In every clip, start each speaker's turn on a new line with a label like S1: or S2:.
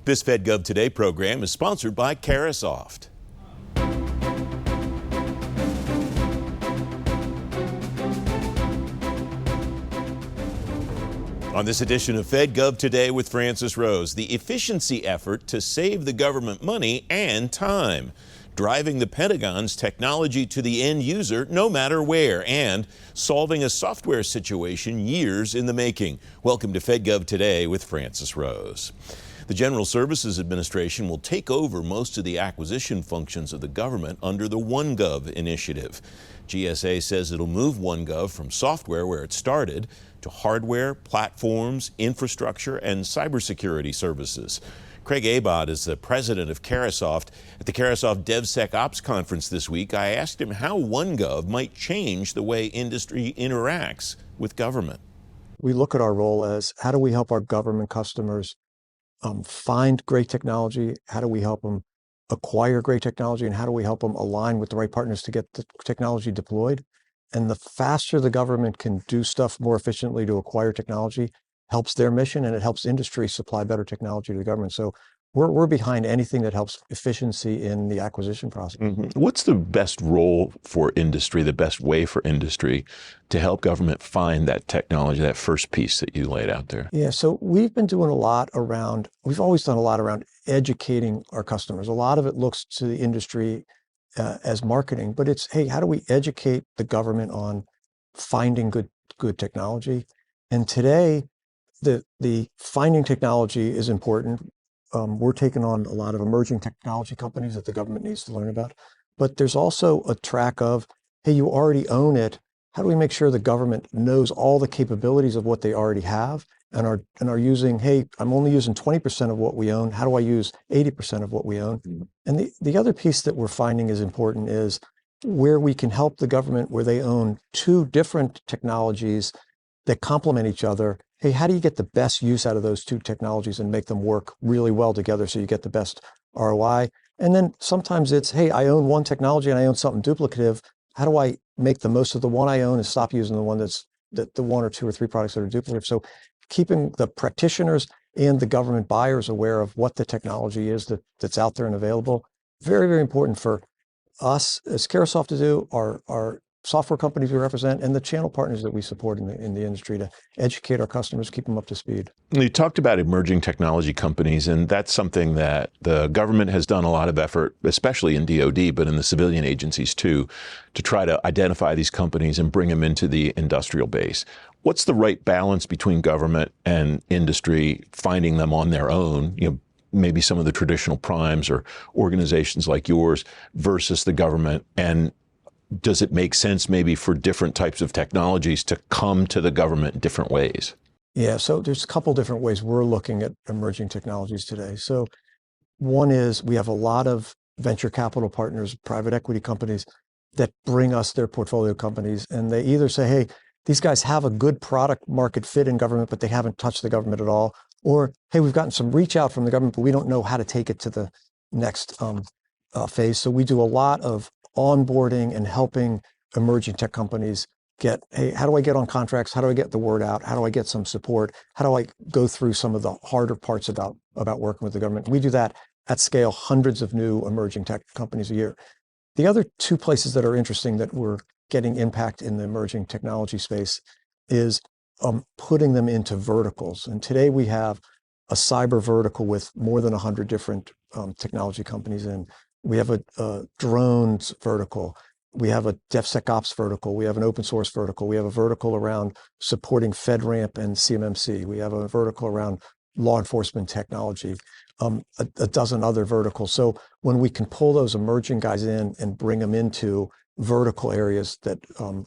S1: This FedGov Today program is sponsored by Carasoft. On this edition of FedGov Today with Francis Rose, the efficiency effort to save the government money and time, driving the Pentagon's technology to the end user no matter where, and solving a software situation years in the making. Welcome to FedGov Today with Francis Rose. The General Services Administration will take over most of the acquisition functions of the government under the OneGov initiative. GSA says it'll move OneGov from software, where it started, to hardware, platforms, infrastructure, and cybersecurity services. Craig Abod is the president of Carasoft. At the Carasoft DevSecOps conference this week, I asked him how OneGov might change the way industry interacts with government.
S2: We look at our role as, how do we help our government customers find great technology? How do we help them acquire great technology? And how do we help them align with the right partners to get the technology deployed? And the faster the government can do stuff more efficiently to acquire technology helps their mission, and it helps industry supply better technology to the government. So we're behind anything that helps efficiency in the acquisition process.
S1: What's the best role for industry, the best way for industry to help government find that technology, that first piece that you laid out there?
S2: Yeah, so we've been doing a lot around, we've always done a lot around educating our customers. A lot of it looks to the industry as marketing, but it's, hey, how do we educate the government on finding good technology? And today, the finding technology is important. We're taking on a lot of emerging technology companies that the government needs to learn about. But there's also a track of, hey, you already own it. How do we make sure the government knows all the capabilities of what they already have and are using, hey, I'm only using 20% of what we own. How do I use 80% of what we own? And the other piece that we're finding is important is where we can help the government where they own two different technologies that complement each other. Hey, how do you get the best use out of those two technologies and make them work really well together so you get the best ROI? And then sometimes it's, hey, I own one technology and I own something duplicative. How do I make the most of the one I own and stop using the one the one or two or three products that are duplicative? So keeping the practitioners and the government buyers aware of what the technology is that's out there and available. Very, very important for us as Carasoft to do, our software companies we represent, and the channel partners that we support in the industry to educate our customers, keep them up to speed.
S1: You talked about emerging technology companies, and that's something that the government has done a lot of effort, especially in DoD, but in the civilian agencies too, to try to identify these companies and bring them into the industrial base. What's the right balance between government and industry, finding them on their own, maybe some of the traditional primes or organizations like yours versus the government? And does it make sense maybe for different types of technologies to come to the government in different ways?
S2: Yeah, so there's a couple different ways we're looking at emerging technologies today. So one is we have a lot of venture capital partners, private equity companies that bring us their portfolio companies, and they either say, hey, these guys have a good product market fit in government, but they haven't touched the government at all. Or, hey, we've gotten some reach out from the government, but we don't know how to take it to the next phase. So we do a lot of onboarding and helping emerging tech companies get, hey, how do I get on contracts? How do I get the word out? How do I get some support? How do I go through some of the harder parts about working with the government? We do that at scale, hundreds of new emerging tech companies a year. The other two places that are interesting that we're getting impact in the emerging technology space is putting them into verticals. And today we have a cyber vertical with more than 100 different technology companies in. We have a drones vertical. We have a DevSecOps vertical. We have an open source vertical. We have a vertical around supporting FedRAMP and CMMC. We have a vertical around law enforcement technology, a dozen other verticals. So when we can pull those emerging guys in and bring them into vertical areas that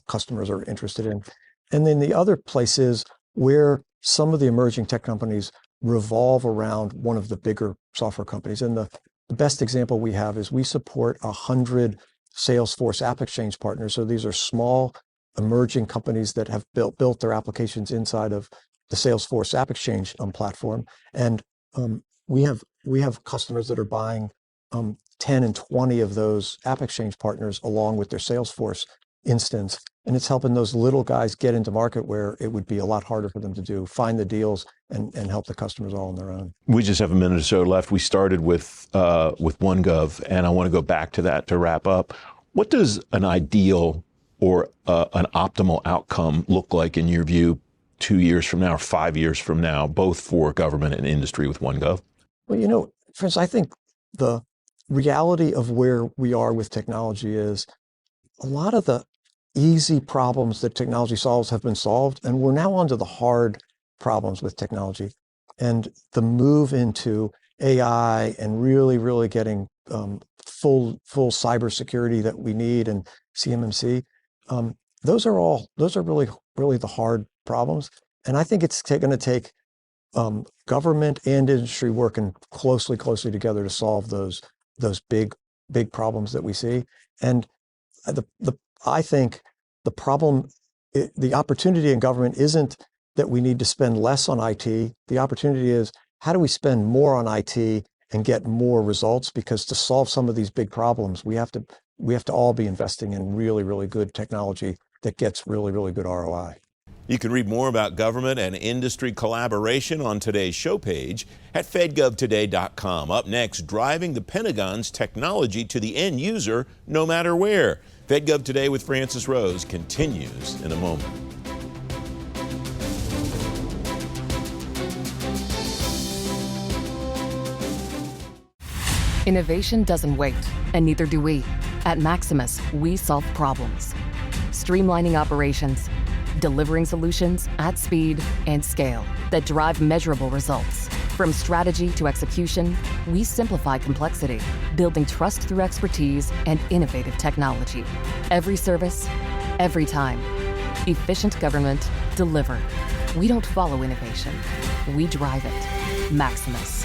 S2: customers are interested in. And then the other place is where some of the emerging tech companies revolve around one of the bigger software companies. And the best example we have is we support 100 Salesforce App Exchange partners. So these are small emerging companies that have built their applications inside of the Salesforce App Exchange platform. And we have customers that are buying 10 and 20 of those App Exchange partners along with their Salesforce instance. And it's helping those little guys get into market where it would be a lot harder for them to do, find the deals and help the customers all on their own.
S1: We just have a minute or so left. We started with OneGov, and I want to go back to that to wrap up. What does an ideal or an optimal outcome look like in your view 2 years from now or 5 years from now, both for government and industry with OneGov?
S2: Well, Francis, I think the reality of where we are with technology is a lot of the easy problems that technology solves have been solved, and we're now onto the hard problems with technology. And the move into AI and really getting full cybersecurity that we need and CMMC, those are really the hard problems. And I think it's going to take government and industry working closely together to solve those big problems that we see. And I think the opportunity in government isn't that we need to spend less on IT. The opportunity is how do we spend more on IT and get more results? Because to solve some of these big problems, we have to all be investing in really good technology that gets really good ROI.
S1: You can read more about government and industry collaboration on today's show page at fedgovtoday.com. Up next, driving the Pentagon's technology to the end user no matter where. FedGov Today with Francis Rose continues in a moment.
S3: Innovation doesn't wait, and neither do we. At Maximus, we solve problems, streamlining operations, delivering solutions at speed and scale that drive measurable results. From strategy to execution, we simplify complexity, building trust through expertise and innovative technology. Every service, every time. Efficient government delivered. We don't follow innovation, we drive it. Maximus.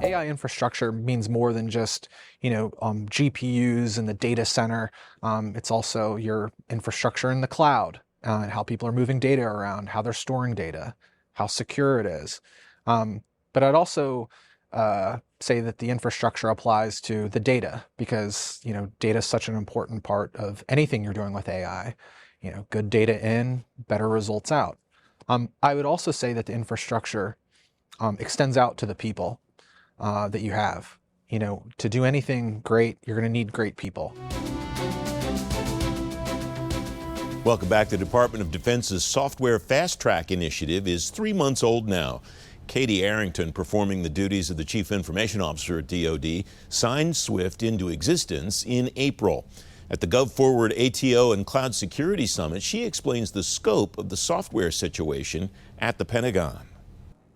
S4: AI infrastructure means more than just, GPUs in the data center. It's also your infrastructure in the cloud, and how people are moving data around, how they're storing data, how secure it is. But I'd also say that the infrastructure applies to the data because, data is such an important part of anything you're doing with AI. Good data in, better results out. I would also say that the infrastructure extends out to the people that you have. To do anything great, you're going to need great people.
S1: Welcome back. The Department of Defense's Software Fast Track initiative is 3 months old now. Katie Arrington, performing the duties of the Chief Information Officer at DoD, signed SWIFT into existence in April. At the GovForward ATO and Cloud Security Summit, she explains the scope of the software situation at the Pentagon.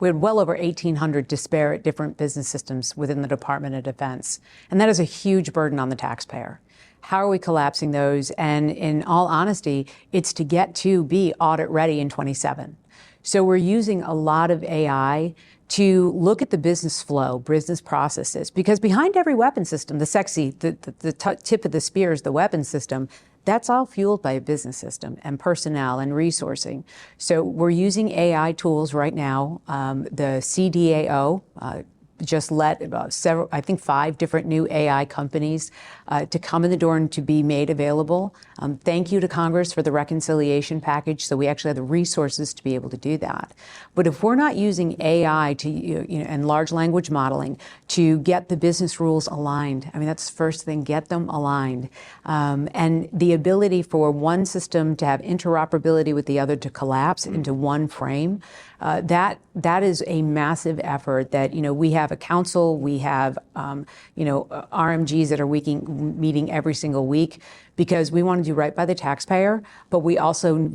S5: We had well over 1,800 disparate different business systems within the Department of Defense, and that is a huge burden on the taxpayer. How are we collapsing those? And in all honesty, it's to get to be audit ready in 27. So we're using a lot of AI to look at the business flow, business processes, because behind every weapon system, the tip of the spear is the weapon system. That's all fueled by a business system and personnel and resourcing. So we're using AI tools right now. The CDAO just let several, I think 5 different new AI companies to come in the door and to be made available. Thank you to Congress for the reconciliation package, so we actually have the resources to be able to do that. But if we're not using AI and large language modeling to get the business rules aligned, that's the first thing, get them aligned. And the ability for one system to have interoperability with the other to collapse into one frame, that is a massive effort that, we have a council, we have, RMGs that are meeting every single week because we want to do right by the taxpayer, but we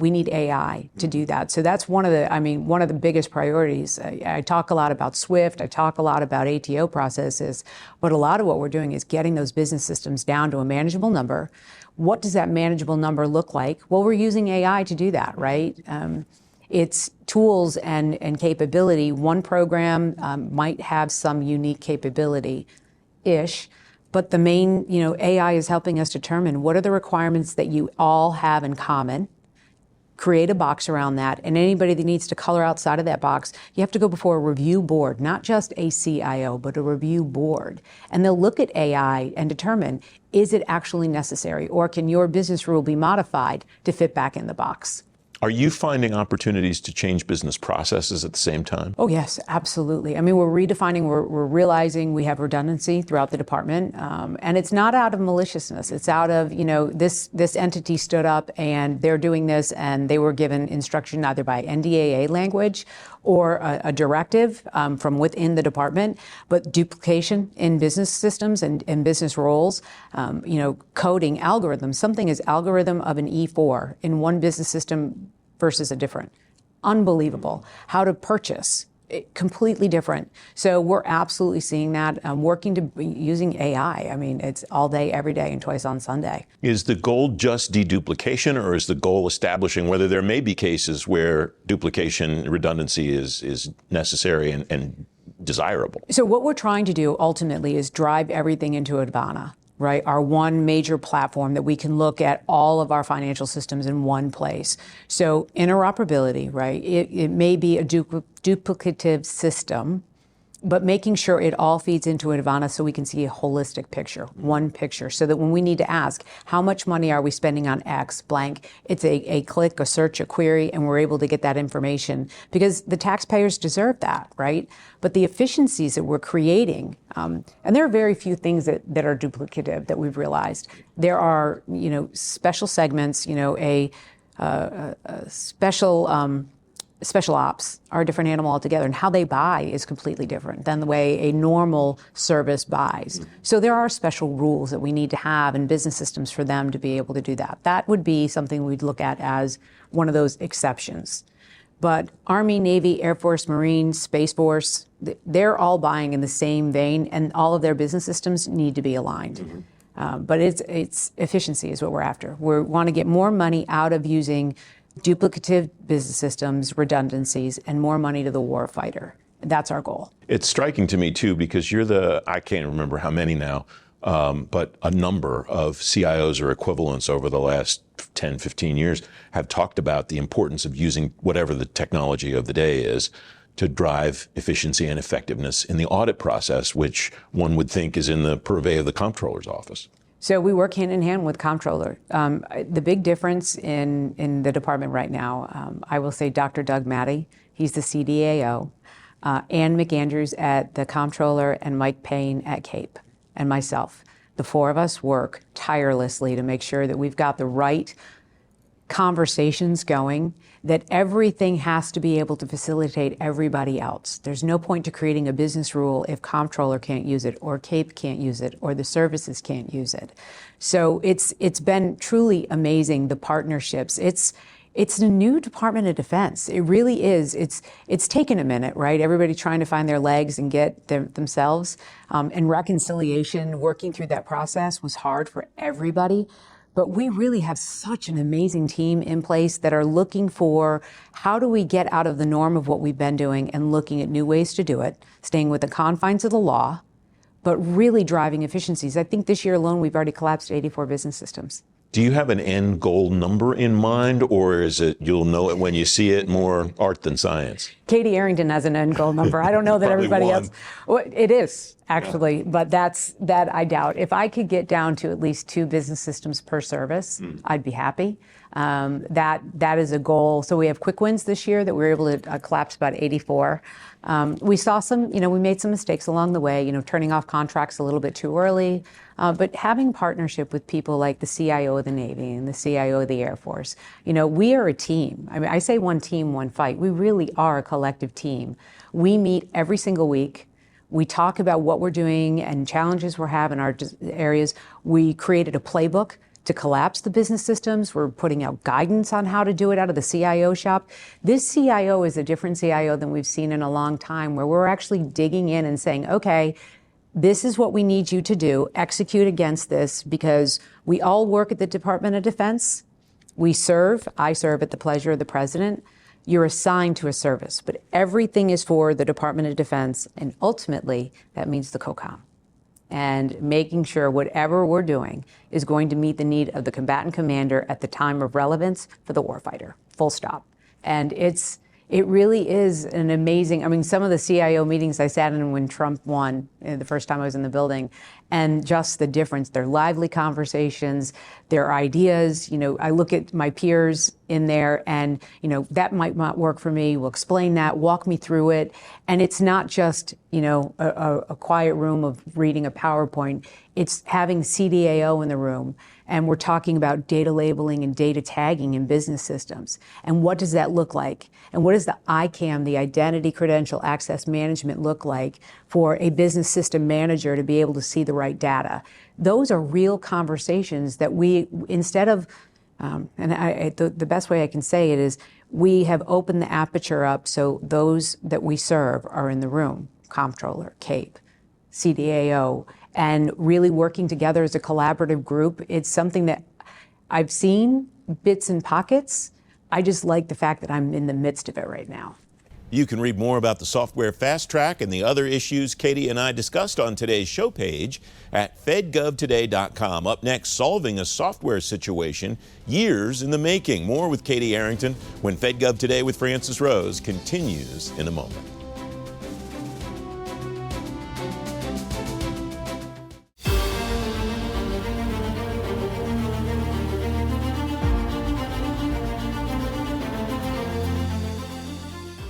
S5: need AI to do that. So that's one of the biggest priorities. I talk a lot about SWIFT, I talk a lot about ATO processes, but a lot of what we're doing is getting those business systems down to a manageable number. What does that manageable number look like? Well, we're using AI to do that, right? It's tools and capability. One program might have some unique capability-ish, but the main, AI is helping us determine what are the requirements that you all have in common, create a box around that, and anybody that needs to color outside of that box, you have to go before a review board, not just a CIO, but a review board. And they'll look at AI and determine, is it actually necessary, or can your business rule be modified to fit back in the box?
S1: Are you finding opportunities to change business processes at the same time?
S5: Oh, yes, absolutely. I mean, we're redefining, we're realizing we have redundancy throughout the department. And it's not out of maliciousness. It's out of, this entity stood up and they're doing this, and they were given instruction either by NDAA language or a directive from within the department, but duplication in business systems and business roles, coding algorithms. Something is algorithm of an E4 in one business system versus a different. Unbelievable. How to purchase, completely different. So we're absolutely seeing that, using AI. I mean, it's all day, every day, and twice on Sunday.
S1: Is the goal just deduplication, or is the goal establishing whether there may be cases where duplication, redundancy is necessary and desirable?
S5: So what we're trying to do ultimately is drive everything into Advana. Right, our one major platform that we can look at all of our financial systems in one place. So interoperability, right? It may be a duplicative system, but making sure it all feeds into Advana so we can see a holistic picture, one picture, so that when we need to ask, how much money are we spending on X blank, it's a click, a search, a query, and we're able to get that information because the taxpayers deserve that, right? But the efficiencies that we're creating, and there are very few things that are duplicative that we've realized. There are, special segments, special ops are a different animal altogether, and how they buy is completely different than the way a normal service buys. So there are special rules that we need to have in business systems for them to be able to do that. That would be something we'd look at as one of those exceptions. But Army, Navy, Air Force, Marines, Space Force, they're all buying in the same vein, and all of their business systems need to be aligned. But it's efficiency is what we're after. We want to get more money out of using duplicative business systems, redundancies, and more money to the war fighter. That's our goal.
S1: It's striking to me, too, because I can't remember how many now, but a number of CIOs or equivalents over the last 10, 15 years have talked about the importance of using whatever the technology of the day is to drive efficiency and effectiveness in the audit process, which one would think is in the purvey of the comptroller's office.
S5: So we work hand in hand with comptroller. The big difference in the department right now, I will say Dr. Doug Matty, he's the CDAO, Ann McAndrews at the comptroller, and Mike Payne at CAPE, and myself. The four of us work tirelessly to make sure that we've got the right conversations going, that everything has to be able to facilitate everybody else. There's no point to creating a business rule if comptroller can't use it, or CAPE can't use it, or the services can't use it. So it's been truly amazing, the partnerships. It's a new Department of Defense. It really is. It's taken a minute, right? Everybody trying to find their legs and get themselves. And reconciliation, working through that process was hard for everybody. But we really have such an amazing team in place that are looking for how do we get out of the norm of what we've been doing and looking at new ways to do it, staying with the confines of the law, but really driving efficiencies. I think this year alone, we've already collapsed 84 business systems.
S1: Do you have an end goal number in mind, or is it you'll know it when you see it, more art than science?
S5: Katie Arrington has an end goal number. I don't know that everybody else. Well, it is, actually, but that I doubt. If I could get down to at least 2 business systems per service, I'd be happy. That is a goal. So we have quick wins this year that we were able to collapse about 84. We saw some, we made some mistakes along the way, turning off contracts a little bit too early. But having partnership with people like the CIO of the Navy and the CIO of the Air Force, we are a team. I mean, I say one team, one fight. We really are a collective team. We meet every single week. We talk about what we're doing and challenges we're having in our areas. We created a playbook to collapse the business systems. We're putting out guidance on how to do it out of the CIO shop. This CIO is a different CIO than we've seen in a long time, where we're actually digging in and saying, okay, this is what we need you to do, execute against this, because we all work at the Department of Defense. I serve at the pleasure of the President. You're assigned to a service, but everything is for the Department of Defense, and ultimately, that means the COCOM. And making sure whatever we're doing is going to meet the need of the combatant commander at the time of relevance for the warfighter. full stop. And it really is an amazing, I mean, some of the CIO meetings I sat in when Trump won, the first time I was in the building, and just the difference, their lively conversations, their ideas, I look at my peers in there and, that might not work for me. We'll explain that, walk me through it. And it's not just, a quiet room of reading a PowerPoint. It's having CDAO in the room. And we're talking about data labeling and data tagging in business systems. And what does that look like? And what does the ICAM, the Identity Credential Access Management, look like for a business system manager to be able to see the right data? Those are real conversations that we, instead of, the best way I can say it is, we have opened the aperture up so those that we serve are in the room, comptroller, CAPE, CDAO, and really working together as a collaborative group. It's something that I've seen bits and pockets. I just like the fact that I'm in the midst of it right now.
S1: You can read more about the software fast track and the other issues Katie and I discussed on today's show page at fedgovtoday.com. Up next, solving a software situation years in the making. More with Katie Arrington when FedGov Today with Francis Rose continues in a moment.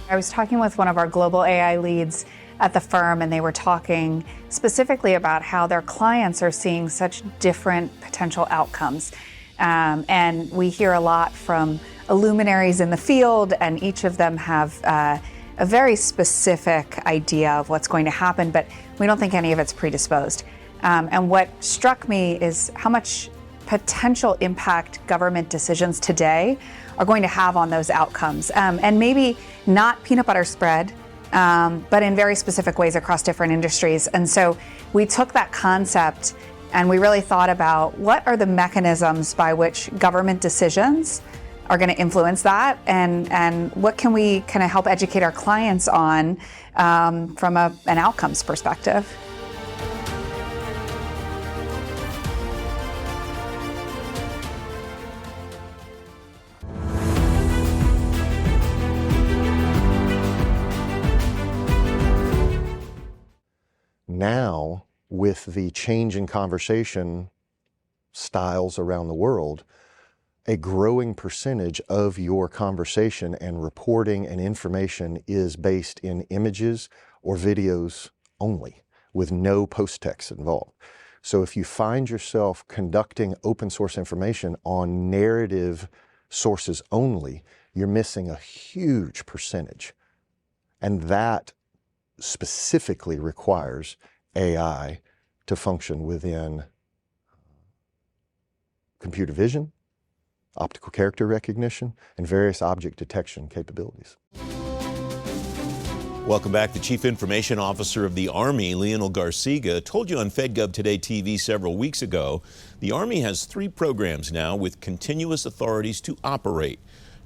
S6: I was talking with one of our global AI leads at the firm, and they were talking specifically about how their clients are seeing such different potential outcomes. And we hear a lot from luminaries in the field, and each of them have a very specific idea of what's going to happen, but we don't think any of it's predisposed. And what struck me is how much potential impact government decisions today are going to have on those outcomes. And maybe not peanut butter spread, but in very specific ways across different industries. And so we took that concept and we really thought about what are the mechanisms by which government decisions are going to influence that, and what can we kind of help educate our clients on from an outcomes perspective.
S7: Now, with the change in conversation styles around the world, a growing percentage of your conversation and reporting and information is based in images or videos only, with no post-text involved. So if you find yourself conducting open source information on narrative sources only, you're missing a huge percentage. And that specifically requires AI to function within computer vision, optical character recognition, and various object detection capabilities.
S1: Welcome back. The Chief Information Officer of the Army, Leonel Garciga, told you on FedGov Today TV several weeks ago, the Army has 3 programs now with continuous authorities to operate.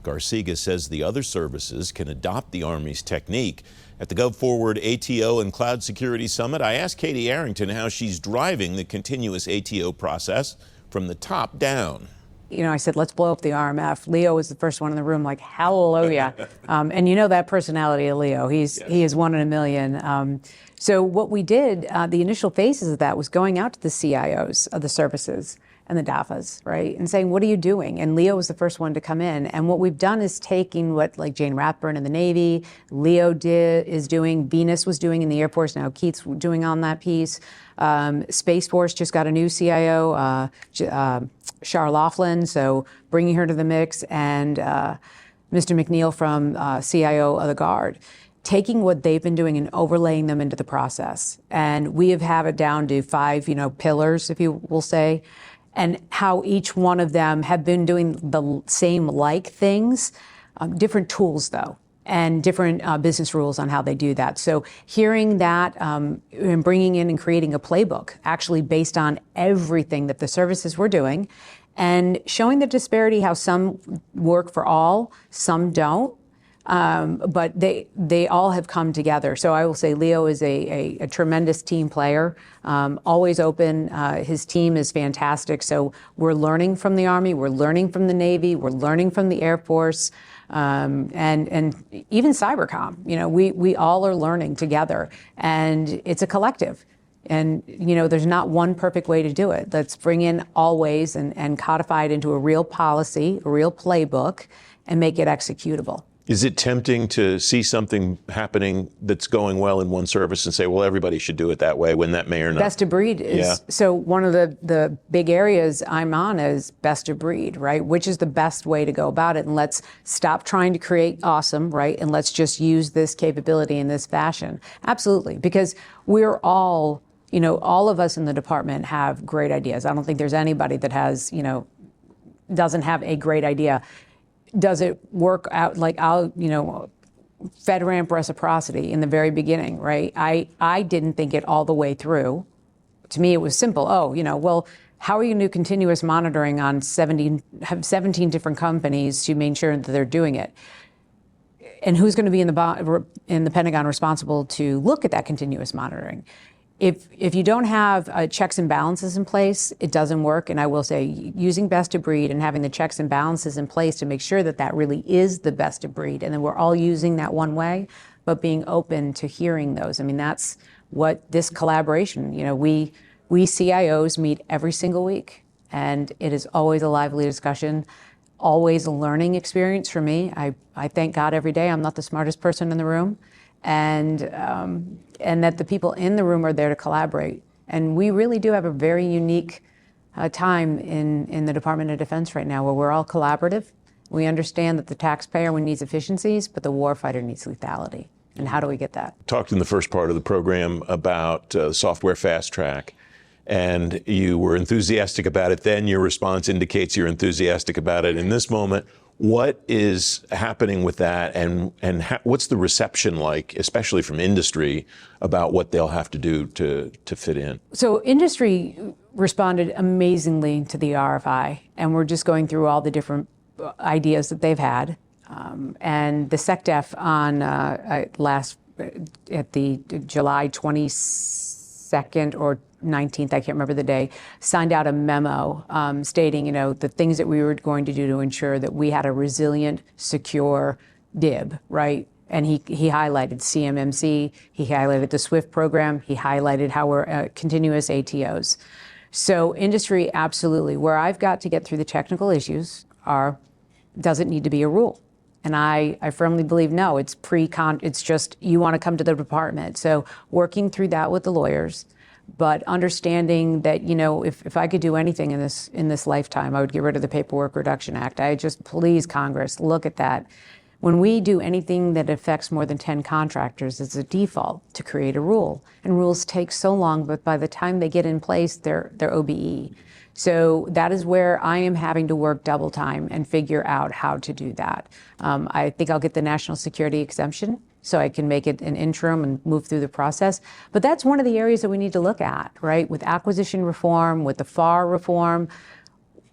S1: Garciga says the other services can adopt the Army's technique. At the GovForward ATO and Cloud Security Summit, I asked Katie Arrington how she's driving the continuous ATO process from the top down.
S5: I said, let's blow up the RMF. Leo was the first one in the room, like, hallelujah. And that personality of Leo. He is 1 in a million. So what we did, the initial phases of that was going out to the CIOs of the services and the DAFAs, right, and saying, what are you doing? And Leo was the first one to come in. And what we've done is taking what, like, Jane Rathburn in the Navy, Leo is doing, Venus was doing in the Air Force, now Keith's doing on that piece. Space Force just got a new CIO, Shar Laughlin, so bringing her to the mix, and Mr. McNeil from CIO of the Guard, taking what they've been doing and overlaying them into the process. And we have it down to 5, pillars, if you will say, and how each one of them have been doing the same like things, different tools though, and different business rules on how they do that. So hearing that and bringing in and creating a playbook actually based on everything that the services were doing, and showing the disparity, how some work for all, some don't. But they all have come together. So I will say Leo is a tremendous team player, always open. His team is fantastic. So we're learning from the Army, we're learning from the Navy, we're learning from the Air Force, and even Cybercom. We all are learning together, and it's a collective. And, there's not one perfect way to do it. Let's bring in always and codify it into a real policy, a real playbook, and make it executable.
S1: Is it tempting to see something happening that's going well in one service and say, well, everybody should do it that way, when that may or not?
S5: Best of breed is,
S1: yeah.
S5: So one of the big areas I'm on is best of breed, right? Which is the best way to go about it. And let's stop trying to create awesome, right? And let's just use this capability in this fashion. Absolutely. Because we're all, all of us in the department have great ideas. I don't think there's anybody that has, doesn't have a great idea. Does it work out? Like FedRAMP reciprocity in the very beginning, right? I didn't think it all the way through. To me, it was simple. Well, how are you going to do continuous monitoring on 17 different companies to make sure that they're doing it? And who's going to be in the Pentagon responsible to look at that continuous monitoring? If you don't have checks and balances in place, it doesn't work. And I will say, using best of breed and having the checks and balances in place to make sure that that really is the best of breed, and then we're all using that one way, but being open to hearing those. I mean, that's what this collaboration, we CIOs meet every single week, and it is always a lively discussion, always a learning experience for me. I thank God every day I'm not the smartest person in the room. And that the people in the room are there to collaborate. And we really do have a very unique time in the Department of Defense right now, where we're all collaborative. We understand that the taxpayer needs efficiencies, but the warfighter needs lethality. And how do we get that?
S1: Talked in the first part of the program about software fast track, and you were enthusiastic about it then. Your response indicates you're enthusiastic about it in this moment. What is happening with that, and what's the reception like, especially from industry, about what they'll have to do to fit in? So
S5: industry responded amazingly to the RFI, and we're just going through all the different ideas that they've had. And the SecDef on at the July 22nd or 19th, I can't remember the day, signed out a memo stating, the things that we were going to do to ensure that we had a resilient, secure DIB, right? And he highlighted CMMC, he highlighted the SWIFT program, he highlighted how we're continuous ATOs. So industry, absolutely. Where I've got to get through the technical issues does it need to be a rule? And I firmly believe, no, it's just you want to come to the department. So working through that with the lawyers, but understanding that, if I could do anything in this lifetime, I would get rid of the Paperwork Reduction Act. Please, Congress, look at that. When we do anything that affects more than 10 contractors, it's a default to create a rule. And rules take so long, but by the time they get in place, they're OBE. So that is where I am having to work double time and figure out how to do that. I think I'll get the national security exemption, so I can make it an interim and move through the process. But that's one of the areas that we need to look at, right? With acquisition reform, with the FAR reform,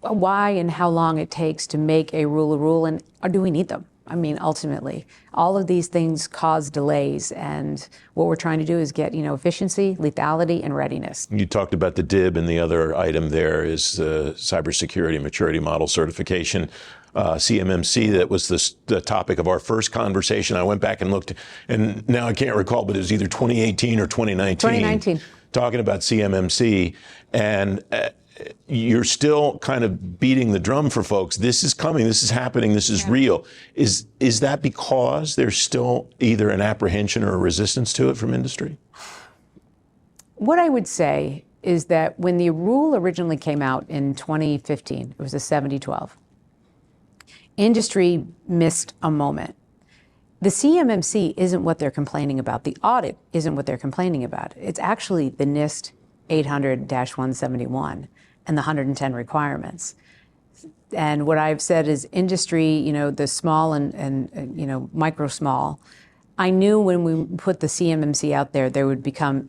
S5: why and how long it takes to make a rule, and or do we need them? I mean, ultimately, all of these things cause delays, and what we're trying to do is get, efficiency, lethality, and readiness. You talked about the DIB, and the other item there is cybersecurity maturity model certification. CMMC, that was the topic of our first conversation. I went back and looked, and now I can't recall, but it was either 2018 or 2019. 2019. Talking about CMMC, and you're still kind of beating the drum for folks. This is coming, this is happening, this is real. Is that because there's still either an apprehension or a resistance to it from industry? What I would say is that when the rule originally came out in 2015, it was a 70-12. Industry missed a moment. The CMMC isn't what they're complaining about. The audit isn't what they're complaining about. It's actually the NIST 800-171 and the 110 requirements. And what I've said is industry, the small and micro small, I knew when we put the CMMC out there would become,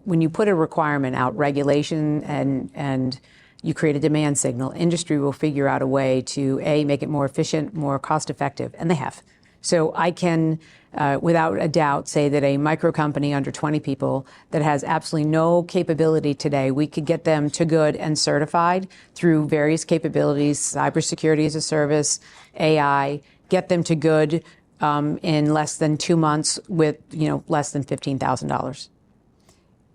S5: when you put a requirement out, regulation and you create a demand signal, industry will figure out a way to, A, make it more efficient, more cost effective, and they have. So I can, without a doubt, say that a micro company under 20 people that has absolutely no capability today, we could get them to good and certified through various capabilities, cybersecurity as a service, AI, get them to good in less than 2 months with, less than $15,000.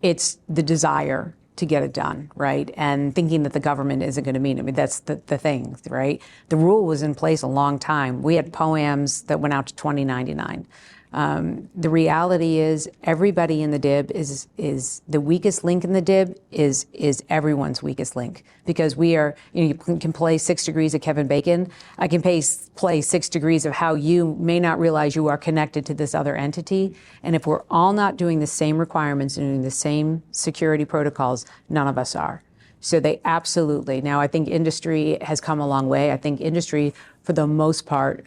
S5: It's the desire to get it done, right? And thinking that the government isn't going to meet it. I mean, that's the thing, right? The rule was in place a long time. We had POAMs that went out to 2099. The reality is everybody in the DIB is the weakest link in the DIB is everyone's weakest link, because we are, you can play 6 degrees of Kevin Bacon. I can play 6 degrees of how you may not realize you are connected to this other entity. And if we're all not doing the same requirements and doing the same security protocols, none of us are. So they absolutely. Now, I think industry has come a long way. I think industry, for the most part,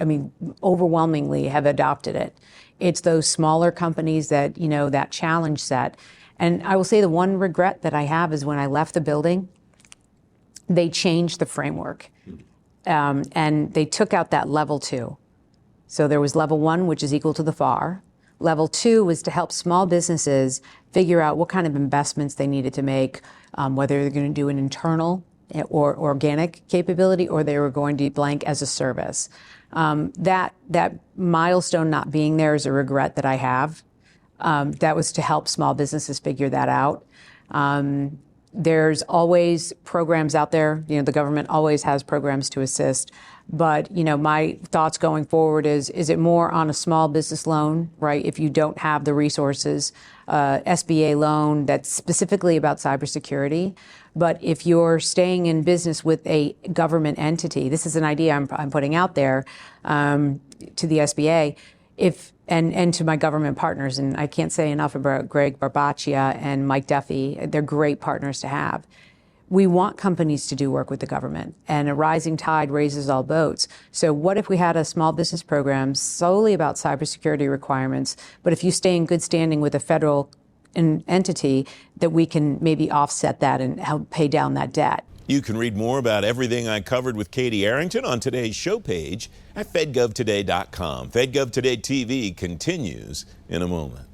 S5: overwhelmingly have adopted it. It's those smaller companies that, that challenge set. And I will say the one regret that I have is when I left the building, they changed the framework. And they took out that level 2. So there was level 1, which is equal to the FAR. Level 2 was to help small businesses figure out what kind of investments they needed to make, whether they're going to do an internal or organic capability, or they were going to blank as a service. That milestone not being there is a regret that I have. That was to help small businesses figure that out. There's always programs out there. The government always has programs to assist. But, my thoughts going forward is it more on a small business loan, right? If you don't have the resources, SBA loan that's specifically about cybersecurity. But if you're staying in business with a government entity, this is an idea I'm putting out there to the SBA, and to my government partners, and I can't say enough about Greg Barbaccia and Mike Duffy. They're great partners to have. We want companies to do work with the government, and a rising tide raises all boats. So what if we had a small business program solely about cybersecurity requirements, but if you stay in good standing with a federal entity, that we can maybe offset that and help pay down that debt?
S1: You can read more about everything I covered with Katie Arrington on today's show page at fedgovtoday.com. FedGov Today TV continues in a moment.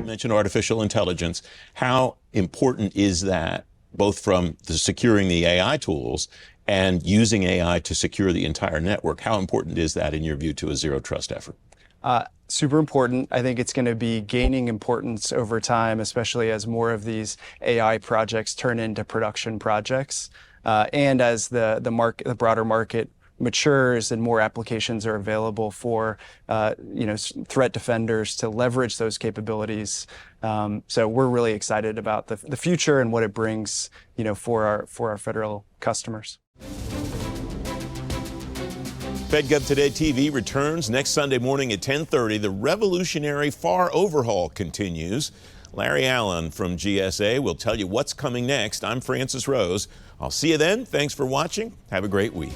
S1: Mentioned artificial intelligence. How important is that, both from securing the AI tools and using AI to secure the entire network? How important is that, in your view, to a zero trust effort?
S8: Super important. I think it's going to be gaining importance over time, especially as more of these AI projects turn into production projects, and as the broader market matures and more applications are available for threat defenders to leverage those capabilities. So we're really excited about the future and what it brings, for our federal customers.
S1: FedGov Today TV returns next Sunday morning at 10:30. The revolutionary FAR overhaul continues. Larry Allen from GSA will tell you what's coming next. I'm Francis Rose. I'll see you then. Thanks for watching. Have a great week.